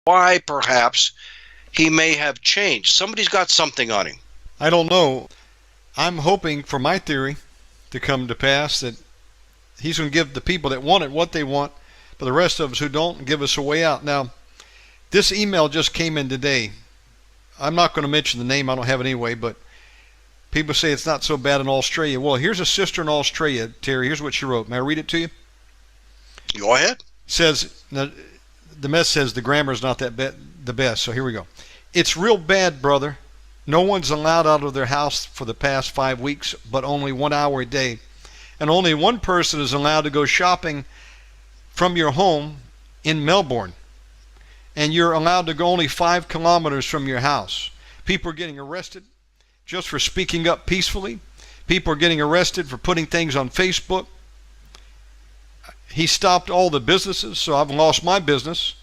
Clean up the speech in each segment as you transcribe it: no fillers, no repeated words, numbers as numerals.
why perhaps he may have changed. Somebody's got something on him. I don't know. I'm hoping for my theory to come to pass, that he's going to give the people that want it what they want, but the rest of us who don't, give us a way out. Now, this email just came in today. I'm not going to mention the name. I don't have it anyway, but people say it's not so bad in Australia. Well, here's a sister in Australia, Terry. Here's what she wrote. May I read it to you? Go ahead. It says, now, the mess says the grammar is not the best, so here we go. It's real bad, brother. No one's allowed out of their house for the past 5 weeks, but only 1 hour a day. And only one person is allowed to go shopping from your home in Melbourne. And you're allowed to go only 5 kilometers from your house. People are getting arrested just for speaking up peacefully. People are getting arrested for putting things on Facebook. He stopped all the businesses, so I've lost my business.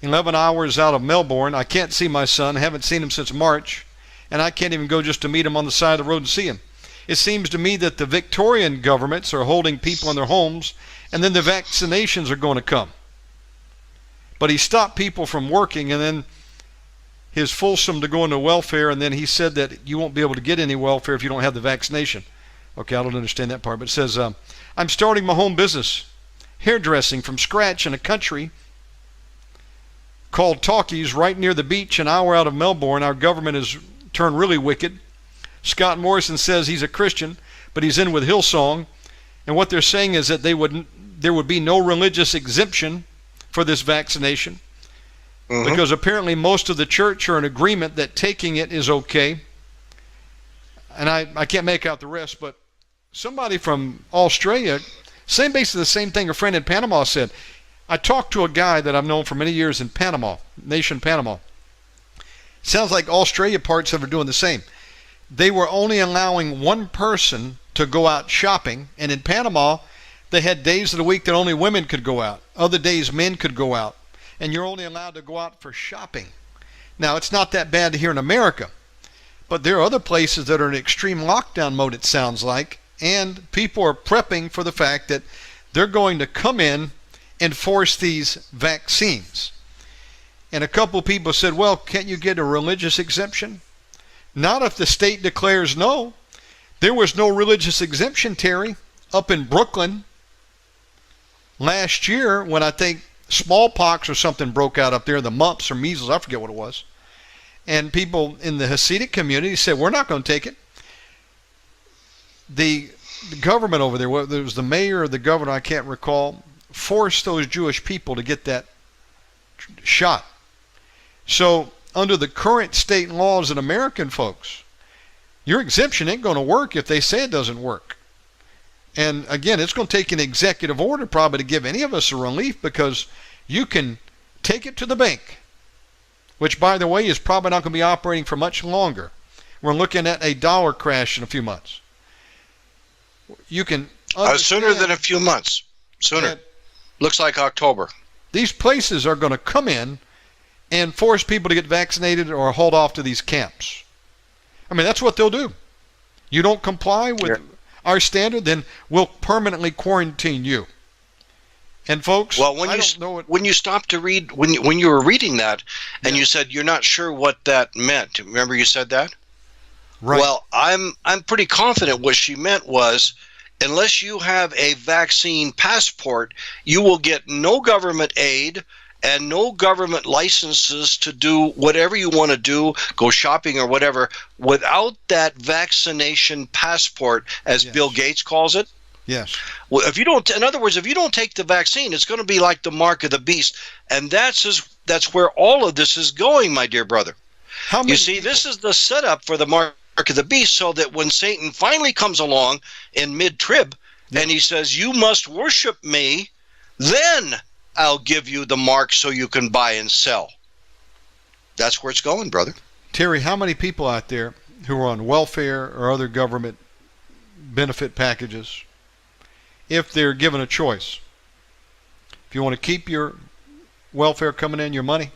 11 hours out of Melbourne. I can't see my son. I haven't seen him since March. And I can't even go just to meet him on the side of the road and see him. It seems to me that the Victorian governments are holding people in their homes, and then the vaccinations are going to come. But he stopped people from working, and then his Folsom to go into welfare, and then he said that you won't be able to get any welfare if you don't have the vaccination. Okay, I don't understand that part, but it says, I'm starting my home business, hairdressing from scratch in a country called Talkies right near the beach, an hour out of Melbourne. Our government has turned really wicked. Scott Morrison says he's a Christian, but he's in with Hillsong, and what they're saying is that there would be no religious exemption for this vaccination, because apparently most of the church are in agreement that taking it is okay. And I can't make out the rest, but somebody from Australia, basically the same thing a friend in Panama said. I talked to a guy that I've known for many years in Panama, nation Panama. Sounds like Australia parts of it are doing the same. They were only allowing one person to go out shopping, and in Panama, they had days of the week that only women could go out. Other days, men could go out. And you're only allowed to go out for shopping. Now, it's not that bad here in America, but there are other places that are in extreme lockdown mode, it sounds like, and people are prepping for the fact that they're going to come in and force these vaccines. And a couple of people said, well, can't you get a religious exemption? Not if the state declares no. There was no religious exemption, Terry, up in Brooklyn last year when I think smallpox or something broke out up there, the mumps or measles, I forget what it was. And people in the Hasidic community said, we're not going to take it. The government over there, whether it was the mayor or the governor, I can't recall, forced those Jewish people to get that shot. So under the current state laws in American folks, your exemption ain't going to work if they say it doesn't work. And again, it's going to take an executive order probably to give any of us a relief, because you can take it to the bank, which, by the way, is probably not going to be operating for much longer. We're looking at a dollar crash in a few months. You can sooner than a few months. Sooner. Looks like October. These places are going to come in and force people to get vaccinated or hold off to these camps. I mean, that's what they'll do. You don't comply with our standard, then we'll permanently quarantine you. And folks, well, when you stopped to read, when you were reading that, and you said you're not sure what that meant. Remember you said that? Right. Well, I'm pretty confident what she meant was, unless you have a vaccine passport, you will get no government aid and no government licenses to do whatever you want to do, go shopping or whatever, without that vaccination passport, as Bill Gates calls it. Yes. Well, if you don't, in other words, if you don't take the vaccine, it's going to be like the mark of the beast, and that's where all of this is going, my dear brother. You see, this is the setup for the mark of the beast, so that when Satan finally comes along in mid-trib and he says, you must worship me, then I'll give you the mark so you can buy and sell. That's where it's going, brother. Terry, how many people out there who are on welfare or other government benefit packages, if they're given a choice, if you want to keep your welfare coming in, your money,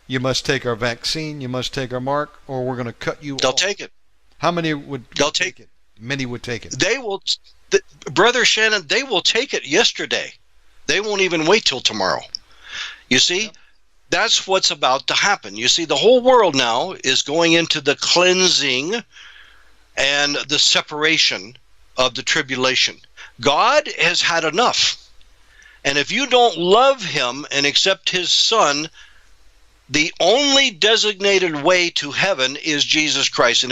you must take our vaccine, you must take our mark, or we're going to cut you off. They'll take it. How many would take it? Many would take it. They will, Brother Shannon, they will take it yesterday. They won't even wait till tomorrow. You see, That's what's about to happen. You see, the whole world now is going into the cleansing and the separation of the tribulation. God has had enough. And if you don't love him and accept his son, the only designated way to heaven is Jesus Christ. And